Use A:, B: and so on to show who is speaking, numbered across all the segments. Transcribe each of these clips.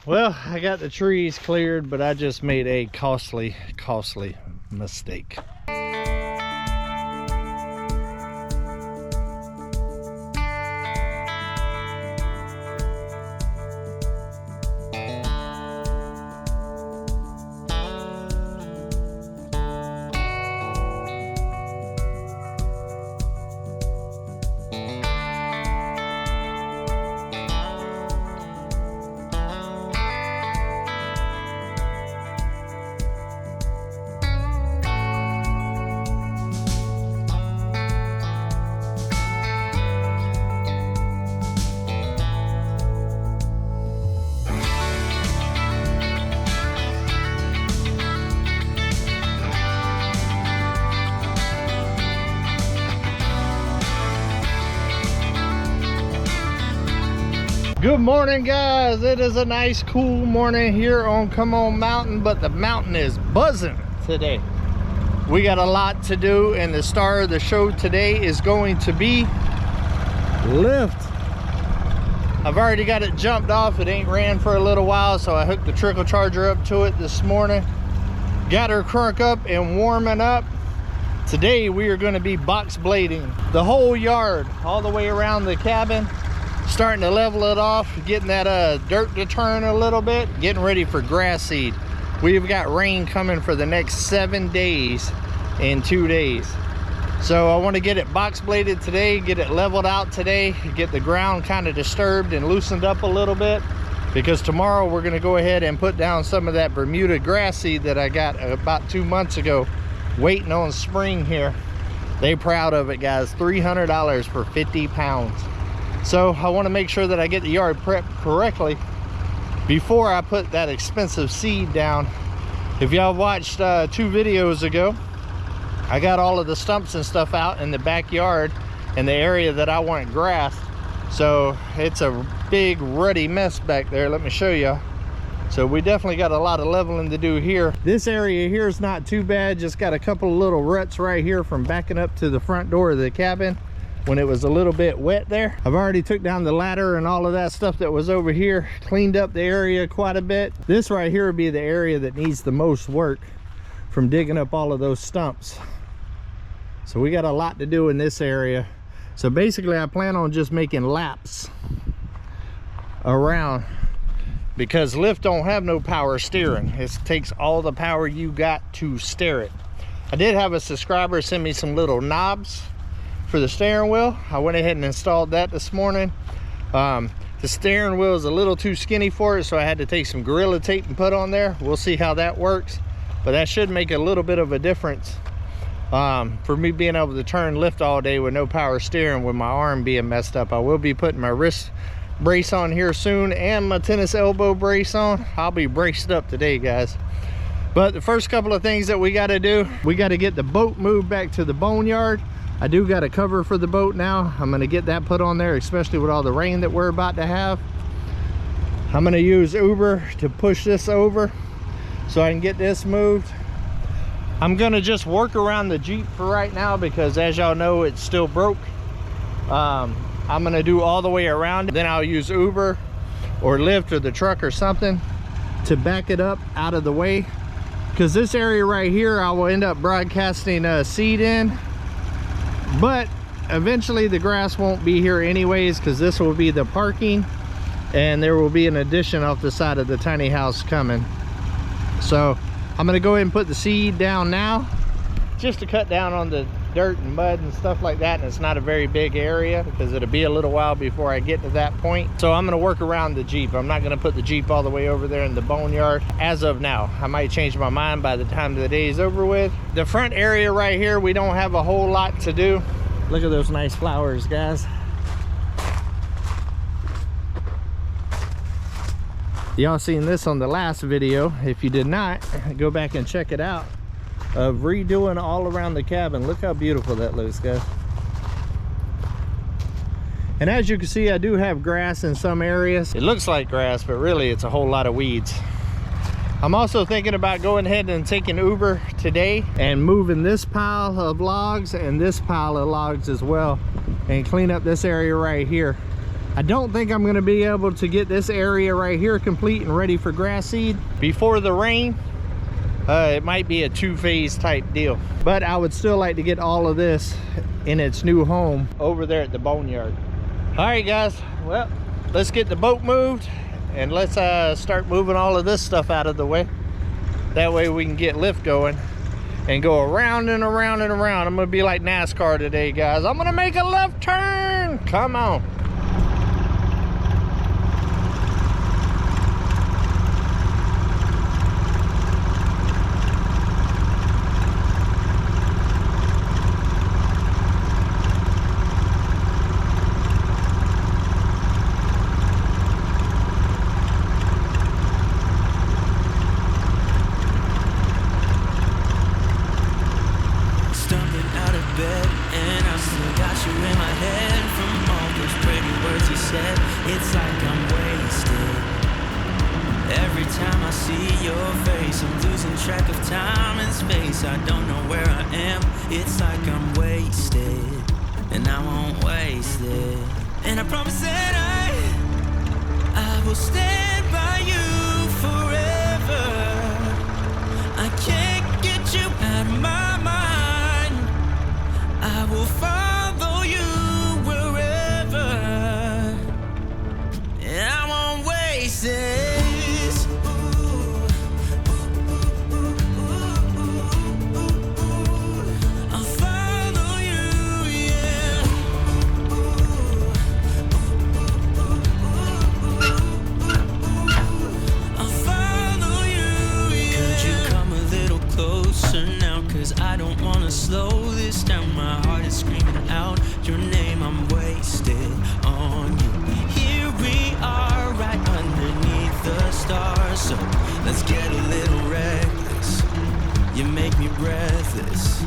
A: Well, I got the trees cleared, but I just made a costly mistake. Good morning, guys. It is a nice cool morning here on Come On Mountain, but the mountain is buzzing today. We got a lot to do, and the star of the show today is going to be lift. I've already got it jumped off. It ain't ran for a little while, so I hooked the trickle charger up to it this morning. Got her crunk up and warming up. Today we are going to be box blading the whole yard all the way around the cabin, starting to level it off, getting that dirt to turn a little bit, getting ready for grass seed. We've got rain coming for the next 7 days and 2 days. So I want to get it box bladed today, get it leveled out today, get the ground kind of disturbed and loosened up a little bit, because tomorrow we're going to go ahead and put down some of that Bermuda grass seed that I got about 2 months ago, waiting on spring here. They proud of it, guys. $300 for 50 pounds. So I want to make sure that I get the yard prepped correctly before I put that expensive seed down. If y'all watched 2 videos ago, I got all of the stumps and stuff out in the backyard in the area that I want grassed. So it's a big ruddy mess back there. Let me show you. So we definitely got a lot of leveling to do here. This area here is not too bad. Just got a couple of little ruts right here from backing up to the front door of the cabin when it was a little bit wet there. I've already took down the ladder and all of that stuff that was over here, cleaned up the area quite a bit. This right here would be the area that needs the most work from digging up all of those stumps. So we got a lot to do in this area. So basically I plan on just making laps around, because lift don't have no power steering. It takes all the power you got to steer it. I did have a subscriber send me some little knobs for the steering wheel. I went ahead and installed that this morning. The steering wheel is a little too skinny for it, so I had to take some Gorilla Tape and put on there. We'll see how that works, but that should make a little bit of a difference for me being able to turn lift all day with no power steering, with my arm being messed up. I will be putting my wrist brace on here soon and my tennis elbow brace on. I'll be braced up today, guys. But the first couple of things that we got to do, we got to get the boat moved back to the boneyard. I do got a cover for the boat now. I'm going to get that put on there, especially with all the rain that we're about to have. I'm going to use Uber to push this over so I can get this moved. I'm going to just work around the Jeep for right now, because as y'all know, it's still broke. I'm going to do all the way around. Then I'll use Uber or Lyft or the truck or something to back it up out of the way, because this area right here I will end up broadcasting seed in. But eventually the grass won't be here anyways, because this will be the parking, and there will be an addition off the side of the tiny house coming. So I'm going to go ahead and put the seed down now, just to cut down on the dirt and mud and stuff like that. And it's not a very big area, because it'll be a little while before I get to that point. So I'm going to work around the Jeep. I'm not going to put the Jeep all the way over there in the boneyard as of now. I might change my mind by the time the day is over with. The front area right here, we don't have a whole lot to do. Look at those nice flowers, guys. Y'all seen this on the last video. If you did not, go back and check it out, of redoing all around the cabin. Look how beautiful that looks, guys. And as you can see, I do have grass in some areas. It looks like grass, but really it's a whole lot of weeds. I'm also thinking about going ahead and taking Uber today and moving this pile of logs and this pile of logs as well, and clean up this area right here. I don't think I'm gonna be able to get this area right here complete and ready for grass seed before the rain. It might be a two-phase type deal, but I would still like to get all of this in its new home over there at the boneyard. All right, guys, well, let's get the boat moved and let's start moving all of this stuff out of the way. That way we can get lift going and go around and around and around. I'm gonna be like NASCAR today, guys. I'm gonna make a left turn. Come on.
B: It's like I'm wasted. Every time I see your face, I'm losing track of time and space. I don't know where I am. It's like I'm wasted, and I won't waste it. And I promise that I will stand by you forever. I can't get you out of my mind. I will follow you wherever. I won't waste this. I'll follow you, yeah. I'll follow you, yeah. Could you come a little closer now? 'Cause I don't wanna slow this down. My heart is screaming out your name. I'm wasted on you. Here we are, right underneath the stars. So let's get a little reckless. You make me breathless,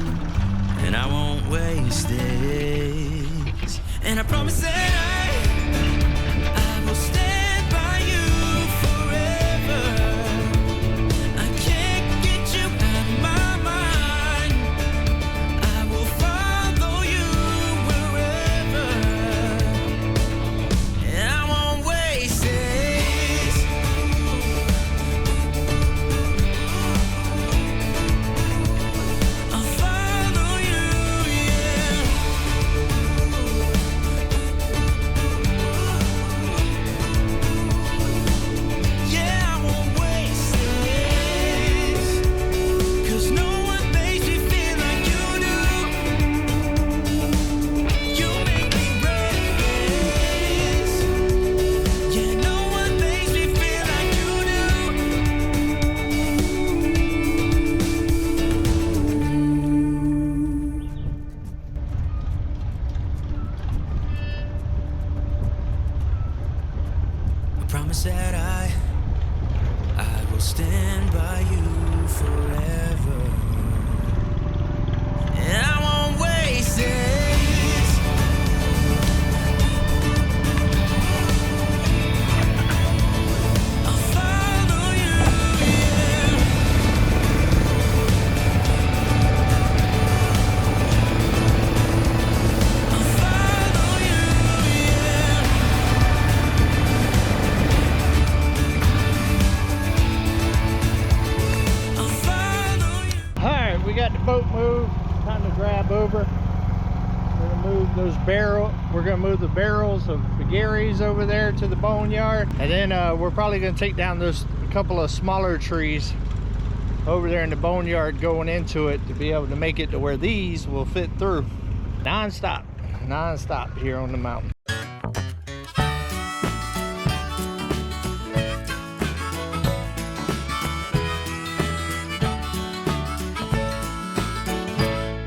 B: and I won't waste this. And I promise that I will stand by you forever. I can't get you out of my mind. I will follow you wherever. And I won't waste this. I'll follow you, yeah. Yeah, I won't waste this. 'Cause no one makes me feel like you do. You make me breathless. Yeah, no one makes me feel like you do. I promise that I will stand by you forever. And I won't waste this. I'll follow you, yeah. I'll follow you, yeah. I'll follow you.
A: All right, we got the boat moved. Time to grab over. We're gonna move those barrel. We're gonna move the barrels of the Garys over there to the boneyard, and then we're probably gonna take down those couple of smaller trees over there in the boneyard going into it to be able to make it to where these will fit through. Non-stop here on the mountain.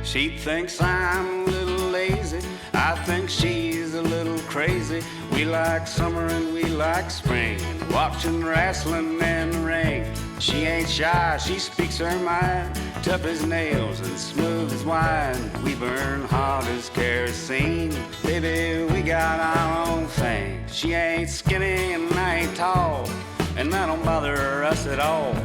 C: She thinks I'm a little lazy. I think she's a little crazy. We like summer and we like spring, watching wrestling in the ring. She ain't shy, she speaks her mind, tough as nails and smooth as wine. We burn hot as kerosene. Baby, we got our own thing. She ain't skinny and I ain't tall, and that don't bother us at all.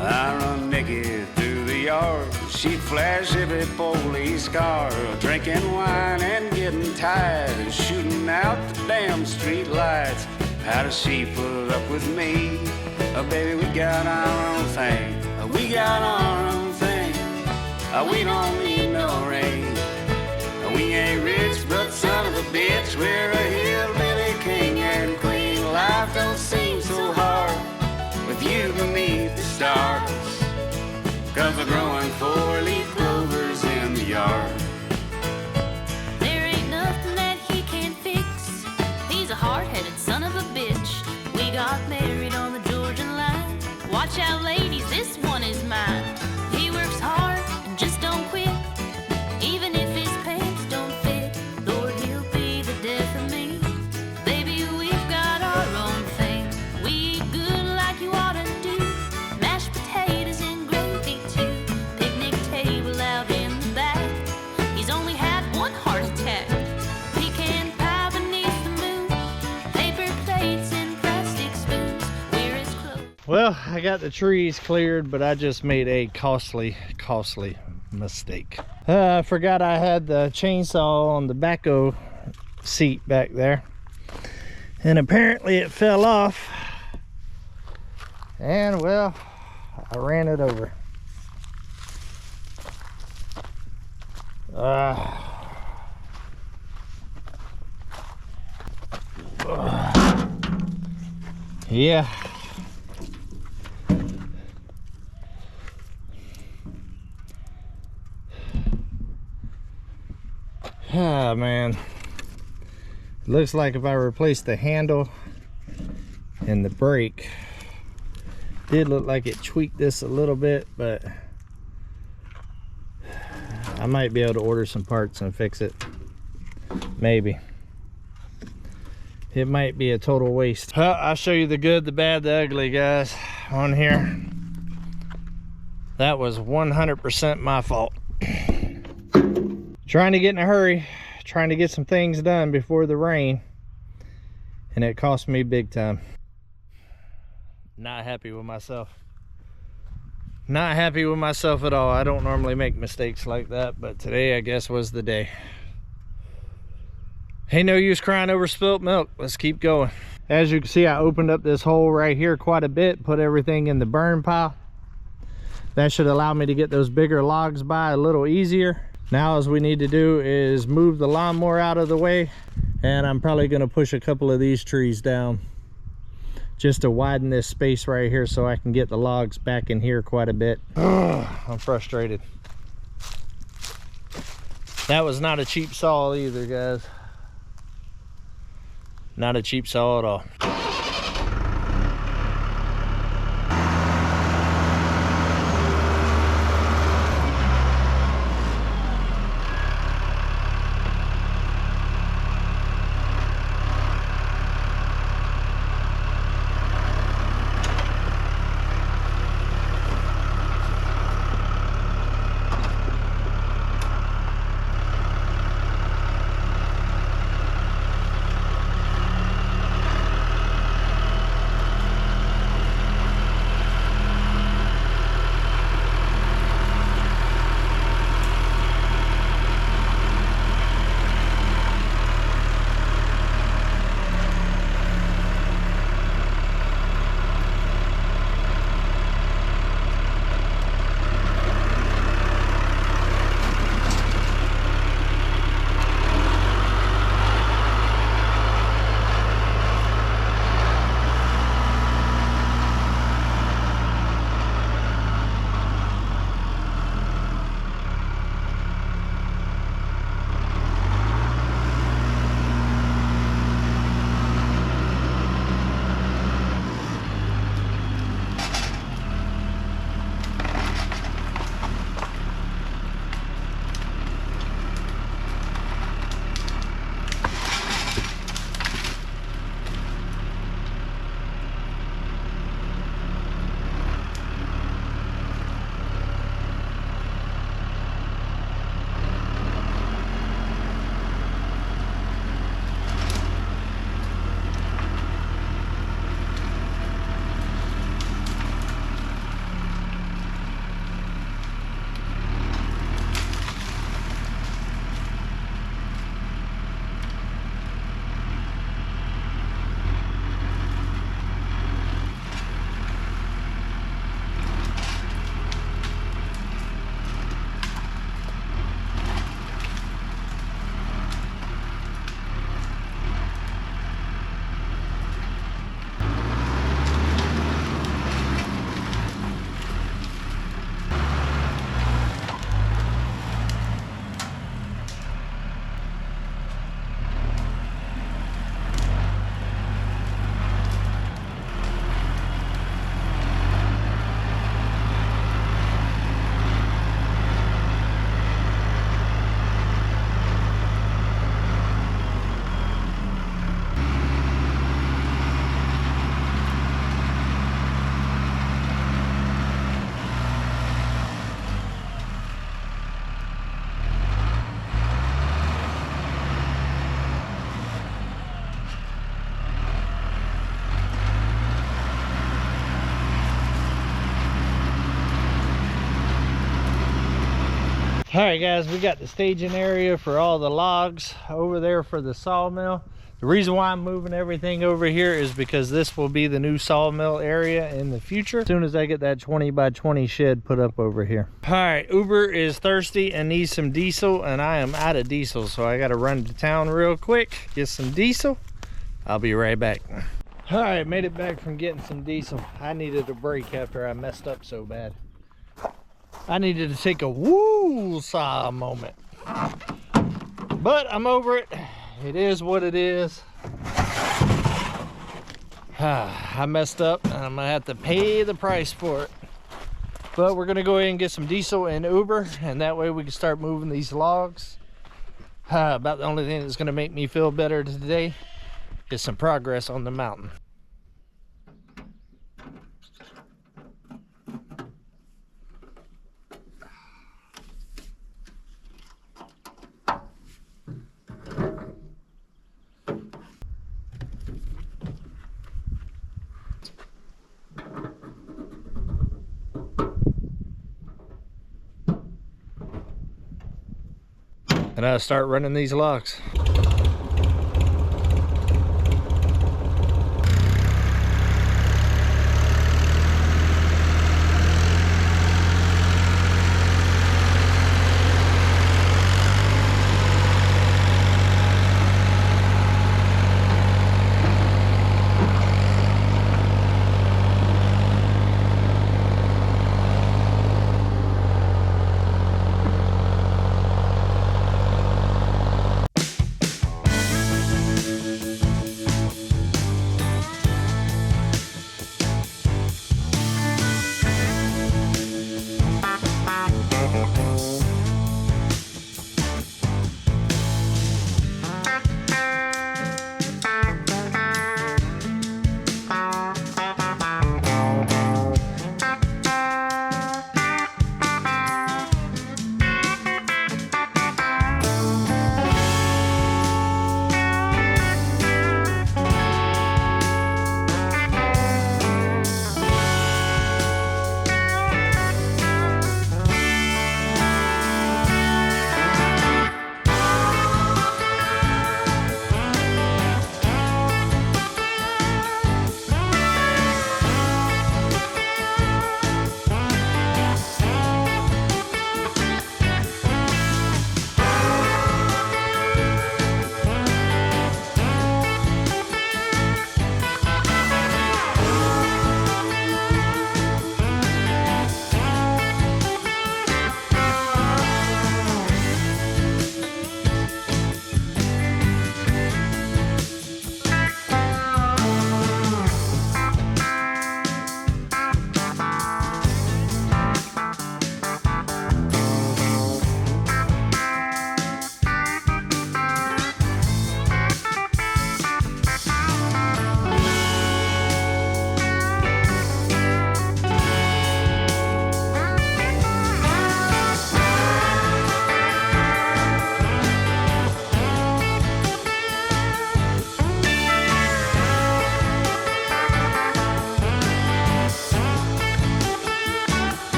C: I run Nikki through the yard. She'd flash every police car, drinking wine and getting tired, and shooting out the damn street lights. How does she put up with me? Oh, baby, we got our own thing. We got our own thing. We don't need no ring. We ain't rich, but son of a bitch, we're a hillbilly king and queen. Life don't seem so hard with you beneath the stars, 'cause we're growing 4-leaf clovers in the yard.
D: There ain't nothing that he can't fix. He's a hard-headed son of a bitch. We got married on the Georgian line. Watch out, ladies, this one is mine. He works hard and just don't quit, even if his pants don't fit. Lord, he'll be the death of me. Baby, we've got our own thing. We eat good like you ought to do. Mashed potatoes and gravy too. Picnic table out in the back. He's only had one heart attack. Pecan pie beneath the moon. Paper plates and plastic spoons. We're as close.
A: Well, I got the trees cleared, but I just made a costly mistake. I forgot I had the chainsaw on the backhoe seat back there, and apparently it fell off, and well, I ran it over. Yeah. Ah, man, looks like if I replace the handle and the brake, did look like it tweaked this a little bit, but I might be able to order some parts and fix it. Maybe. It might be a total waste. Well, I'll show you the good, the bad, the ugly, guys, on here. That was 100% my fault. Trying to get in a hurry, trying to get some things done before the rain, and it cost me big time. Not happy with myself. Not happy with myself at all. I don't normally make mistakes like that, but today I guess was the day. Ain't no use crying over spilt milk. Let's keep going. As you can see, I opened up this hole right here quite a bit, put everything in the burn pile. That should allow me to get those bigger logs by a little easier. Now all we need to do is move the lawnmower out of the way, and I'm probably going to push a couple of these trees down just to widen this space right here so I can get the logs back in here quite a bit. I'm frustrated. That was not a cheap saw either, guys. Not a cheap saw at all. All right, guys, we got the staging area for all the logs over there for the sawmill. The reason why I'm moving everything over here is because this will be the new sawmill area in the future, as soon as I get that 20 by 20 shed put up over here. All right, Uber is thirsty and needs some diesel, and I am out of diesel, so I got to run to town real quick, get some diesel. I'll be right back. All right, made it back from getting some diesel. I needed a break after I messed up so bad. I needed to take a woo-saw moment. But I'm over it. It is what it is. I messed up and I'm gonna have to pay the price for it. But we're gonna go ahead and get some diesel and Uber, and that way we can start moving these logs. About the only thing that's gonna make me feel better today is some progress on the mountain. And I'll start running these logs.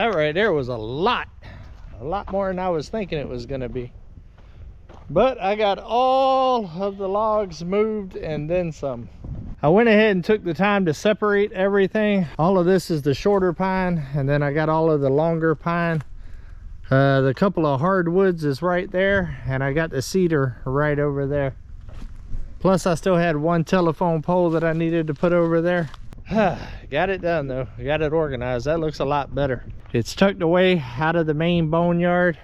A: That right there was a lot more than I was thinking it was gonna be. But I got all of the logs moved and then some. I went ahead and took the time to separate everything. All of this is the shorter pine, and then I got all of the longer pine. The couple of hardwoods is right there, and I got the cedar right over there. Plus I still had one telephone pole that I needed to put over there. Got it done though. I got it organized. That looks a lot better. It's tucked away out of the main boneyard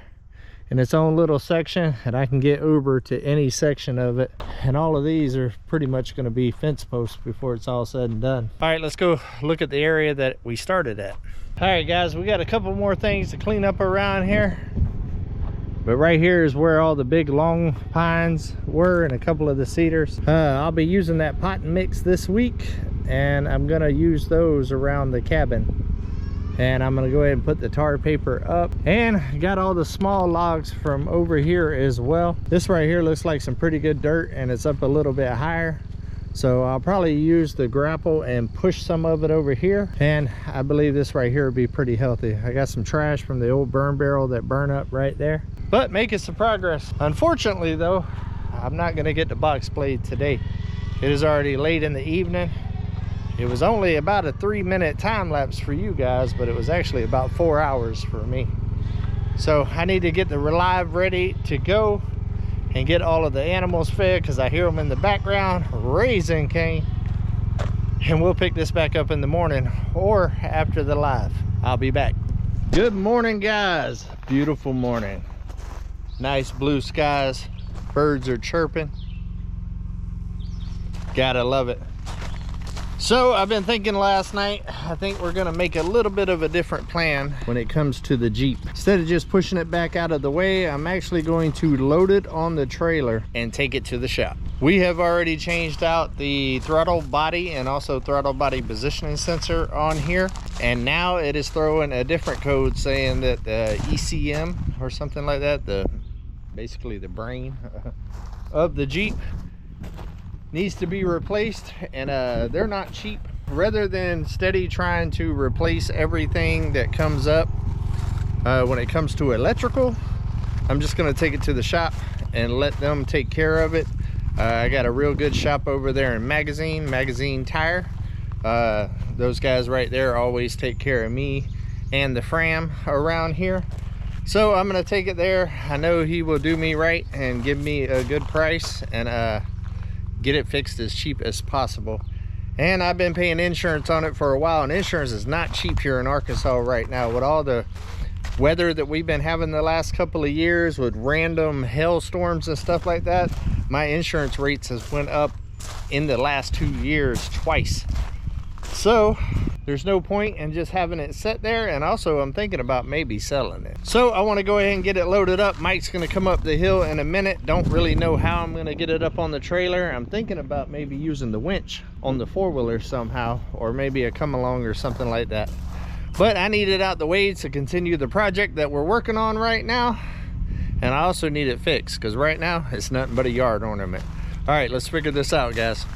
A: in its own little section, and I can get Uber to any section of it. And all of these are pretty much going to be fence posts before it's all said and done. All right, let's go look at the area that we started at. All right guys, we got a couple more things to clean up around here, but right here is where all the big long pines were and a couple of the cedars. I'll be using that pot mix this week, and I'm gonna use those around the cabin. And I'm gonna go ahead and put the tar paper up, and got all the small logs from over here as well. This right here looks like some pretty good dirt, and it's up a little bit higher, so I'll probably use the grapple and push some of it over here, and I believe this right here will be pretty healthy. I got some trash from the old burn barrel that burned up right there, but making some progress. Unfortunately though, I'm not gonna get the box blade today. It is already late in the evening. It was only about a 3-minute time lapse for you guys, but it was actually about 4 hours for me. So I need to get the Relive ready to go and get all of the animals fed, because I hear them in the background raising cane. And we'll pick this back up in the morning or after the live. I'll be back. Good morning guys. Beautiful morning. Nice blue skies. Birds are chirping. Gotta love it. So I've been thinking last night, I think we're gonna make a little bit of a different plan when it comes to the Jeep. Instead of just pushing it back out of the way, I'm actually going to load it on the trailer and take it to the shop. We have already changed out the throttle body and also throttle body positioning sensor on here. And now it is throwing a different code saying that the ECM or something like that, basically the brain of the Jeep, needs to be replaced, and they're not cheap. Rather than steady trying to replace everything that comes up when it comes to electrical, I'm just going to take it to the shop and let them take care of it. I got a real good shop over there in Magazine Tire. Those guys right there always take care of me and the Fram around here. So I'm going to take it there. I know he will do me right and give me a good price, and get it fixed as cheap as possible. And I've been paying insurance on it for a while, and insurance is not cheap here in Arkansas right now. With all the weather that we've been having the last couple of years with random hailstorms and stuff like that, my insurance rates has went up in the last 2 years twice. So there's no point in just having it sit there, and also I'm thinking about maybe selling it. So I want to go ahead and get it loaded up. Mike's going to come up the hill in a minute. Don't really know how I'm going to get it up on the trailer. I'm thinking about maybe using the winch on the four-wheeler somehow, or maybe a come along or something like that. But I need it out the way to continue the project that we're working on right now, and I also need it fixed because right now it's nothing but a yard ornament. All right, let's figure this out, guys.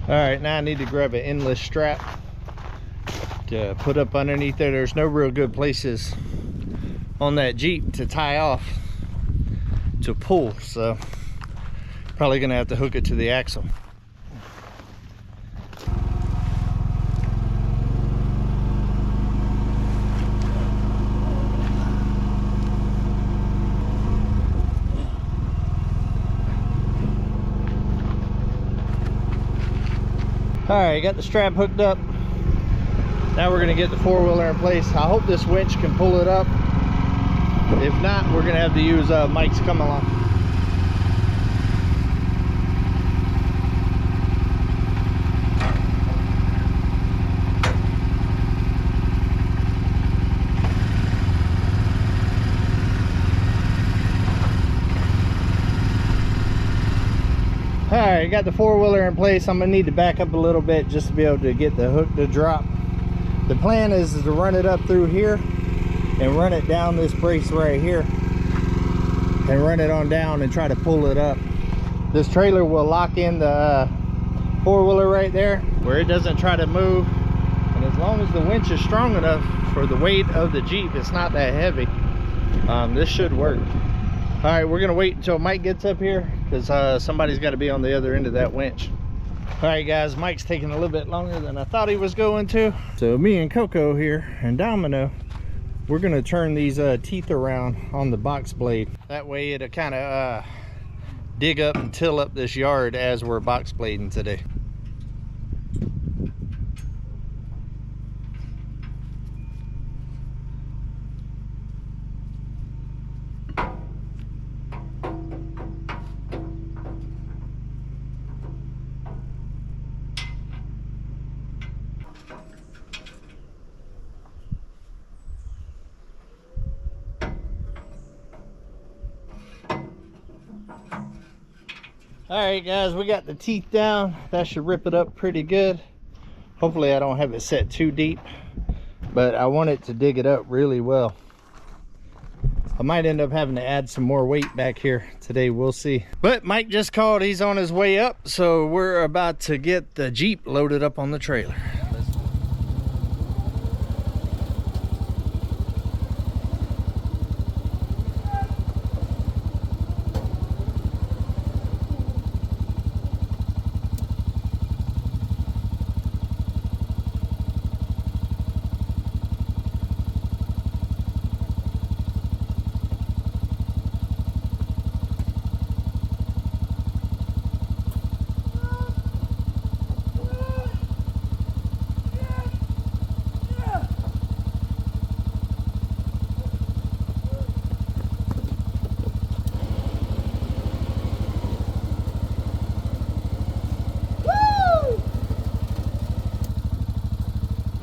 A: All right, now I need to grab an endless strap to put up underneath there. There's no real good places on that Jeep to tie off to pull, so probably gonna have to hook it to the axle. All right, got the strap hooked up. Now we're gonna get the four-wheeler in place. I hope this winch can pull it up. If not, we're gonna have to use Mike's come along. All right, got the four-wheeler in place. I'm gonna need to back up a little bit just to be able to get the hook to drop. The plan is to run it up through here and run it down this brace right here and run it on down and try to pull it up. This trailer will lock in the four-wheeler right there where it doesn't try to move, and as long as the winch is strong enough for the weight of the Jeep, it's not that heavy, this should work. All right, we're gonna wait until Mike gets up here because somebody's got to be on the other end of that winch. All right guys, Mike's taking a little bit longer than I thought he was going to. So me and Coco here and Domino, we're gonna turn these teeth around on the box blade. That way it'll kind of dig up and till up this yard as we're box blading today. All right guys, we got the teeth down. That should rip it up pretty good. Hopefully I don't have it set too deep, but I want it to dig it up really well. I might end up having to add some more weight back here today, we'll see. But Mike just called, he's on his way up, so we're about to get the Jeep loaded up on the trailer.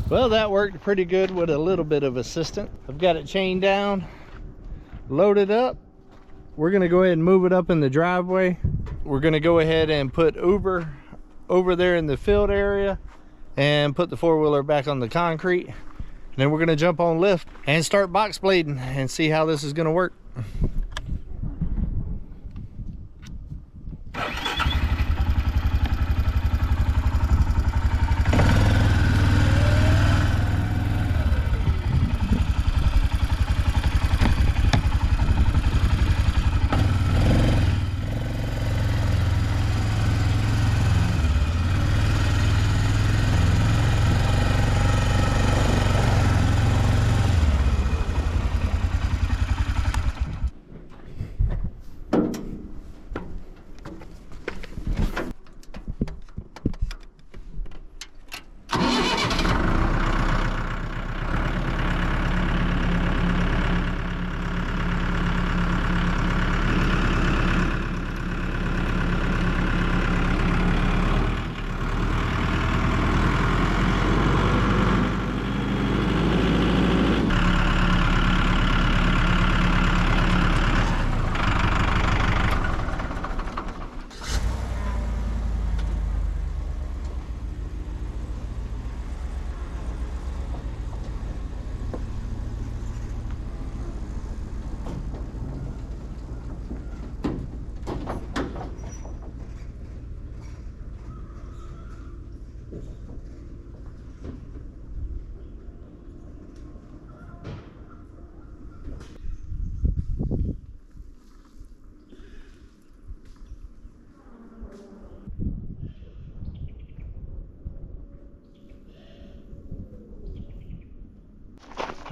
A: Well, that worked pretty good with a little bit of assistance. I've got it chained down, loaded up. We're gonna go ahead and move it up in the driveway. We're gonna go ahead and put Uber over there in the field area and put the four-wheeler back on the concrete. And then we're gonna jump on lift and start box blading and see how this is gonna work.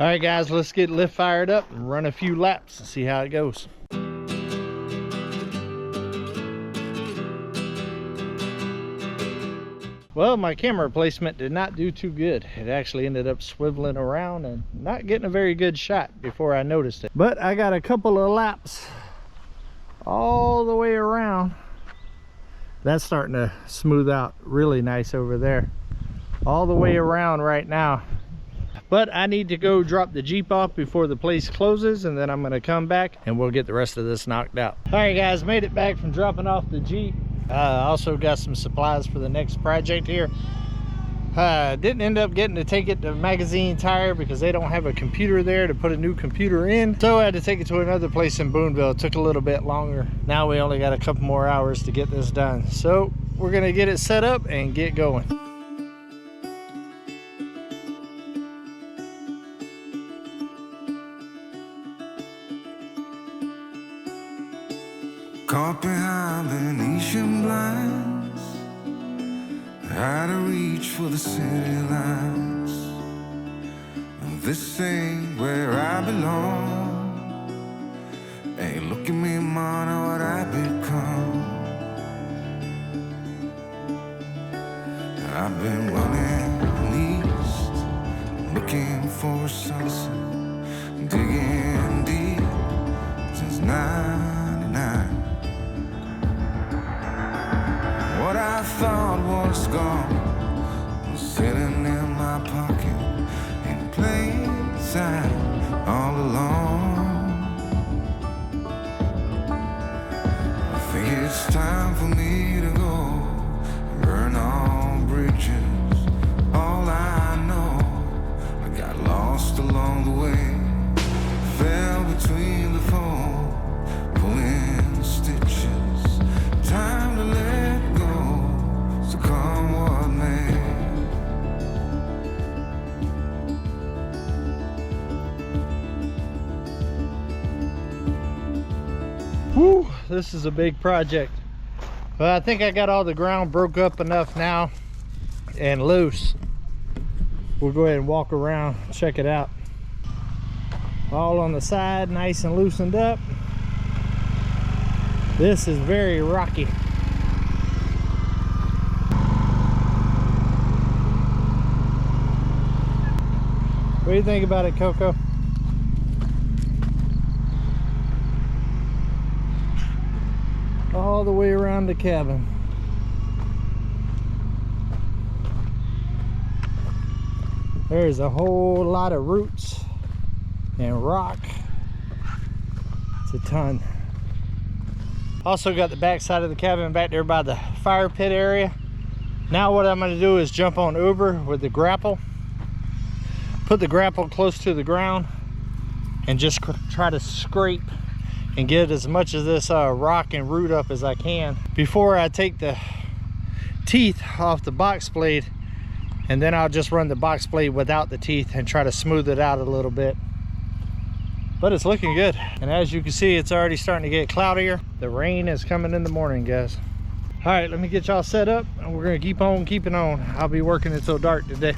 A: All right, guys, let's get lift fired up and run a few laps and see how it goes. Well, my camera placement did not do too good. It actually ended up swiveling around and not getting a very good shot before I noticed it. But I got a couple of laps all the way around. That's starting to smooth out really nice over there. All the way around right now. But I need to go drop the Jeep off before the place closes, and then I'm gonna come back and we'll get the rest of this knocked out. All right, guys, made it back from dropping off the Jeep. Also got some supplies for the next project here. Didn't end up getting to take it to Magazine Tire because they don't have a computer there to put a new computer in. So I had to take it to another place in Boonville. It took a little bit longer. Now we only got a couple more hours to get this done. So we're gonna get it set up and get going.
E: Caught behind Venetian blinds, out of reach for the city lights. This ain't where I belong. Hey, look at me, man, what I become. I've been running east, looking for a sunset, digging deep since '99. What I thought was gone was sitting in my pocket in plain sight all along. I think it's time for me to go, burn all bridges. All I know, I got lost along the way, fell between the foam, pulling stitches. Time to let go. So come what may.
A: Whew, this is a big project. But I think I got all the ground broke up enough now and loose. We'll go ahead and walk around, check it out. All on the side, nice and loosened up. This is very rocky. What do you think about it, Coco? All the way around the cabin. There's a whole lot of roots and rock. It's a ton. Also got the back side of the cabin back there by the fire pit area. Now what I'm going to do is jump on over with the grapple. Put the grapple close to the ground and just try to scrape and get as much of this rock and root up as I can before I take the teeth off the box blade, and then I'll just run the box blade without the teeth and try to smooth it out a little bit. But it's looking good, and as you can see, it's already starting to get cloudier. The rain is coming in the morning, guys. All right, let me get y'all set up and we're gonna keep on keeping on. I'll be working until dark today.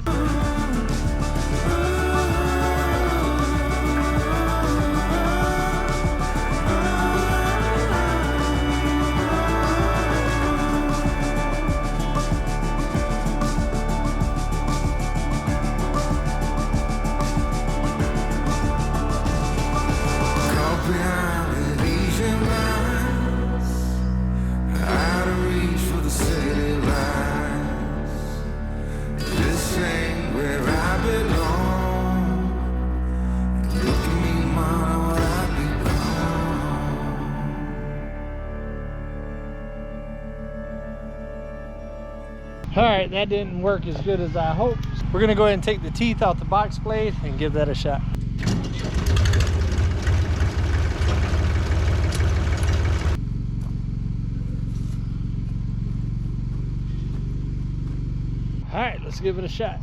A: All right, that didn't work as good as I hoped. We're gonna go ahead and take the teeth off the box blade and give that a shot. All right, let's give it a shot.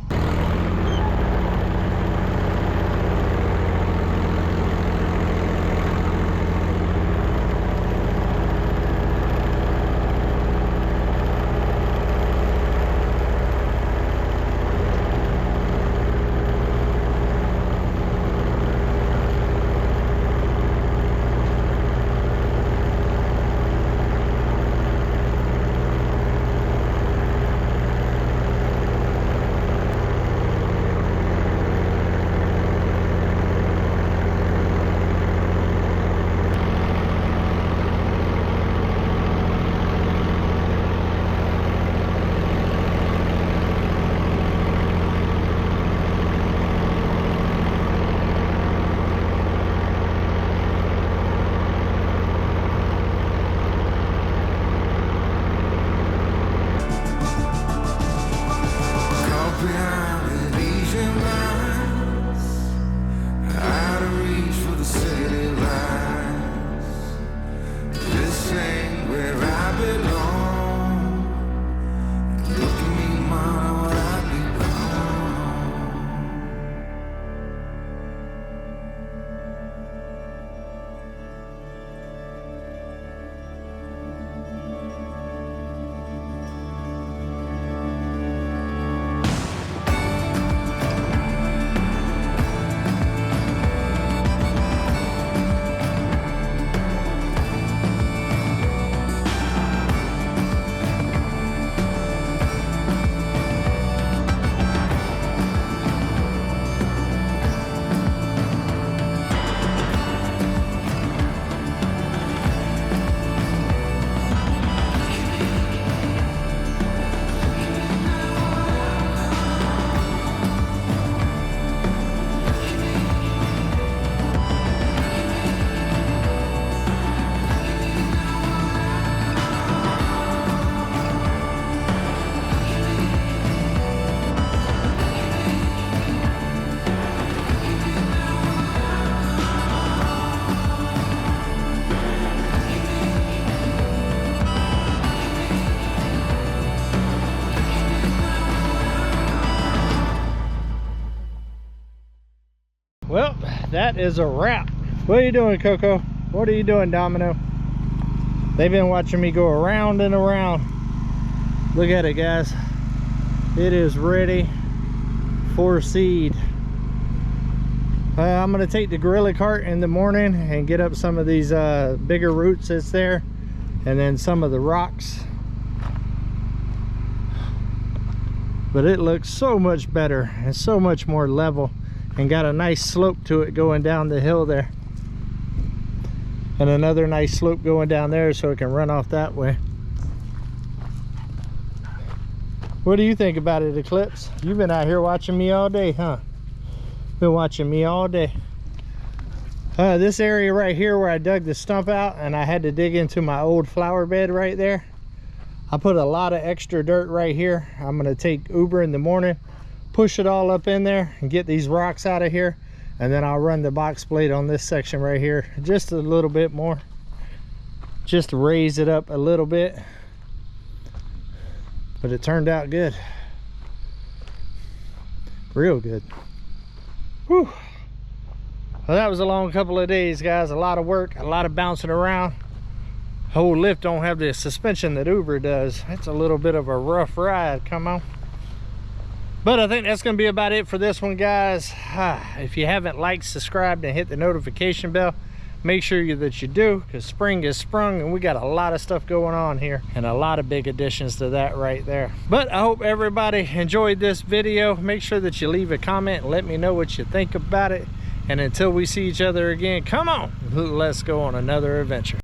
A: that is a wrap. What are you doing, Coco? What are you doing, Domino? They've been watching me go around and around. Look at it, guys. It is ready for seed. I'm gonna take the gorilla cart in the morning and get up some of these bigger roots that's there, and then some of the rocks. But it looks so much better and so much more level, and got a nice slope to it going down the hill there, and another nice slope going down there so it can run off that way. What do you think about it, Eclipse? You've been out here watching me all day, huh? Been watching me all day. This area right here where I dug the stump out and I had to dig into my old flower bed right there, I put a lot of extra dirt right here. I'm gonna take Uber in the morning, push it all up in there and get these rocks out of here, and then I'll run the box blade on this section right here just a little bit more, just to raise it up a little bit. But it turned out good, real good. Whew. Well, that was a long couple of days, guys. A lot of work, a lot of bouncing around. Whole lift don't have the suspension that Uber does. It's a little bit of a rough ride, come on. But I think that's gonna be about it for this one, guys. If you haven't liked, subscribed, and hit the notification bell, make sure that you do, because spring is sprung and we got a lot of stuff going on here and a lot of big additions to that right there. But I hope everybody enjoyed this video. Make sure that you leave a comment and let me know what you think about it. And until we see each other again, come on, let's go on another adventure.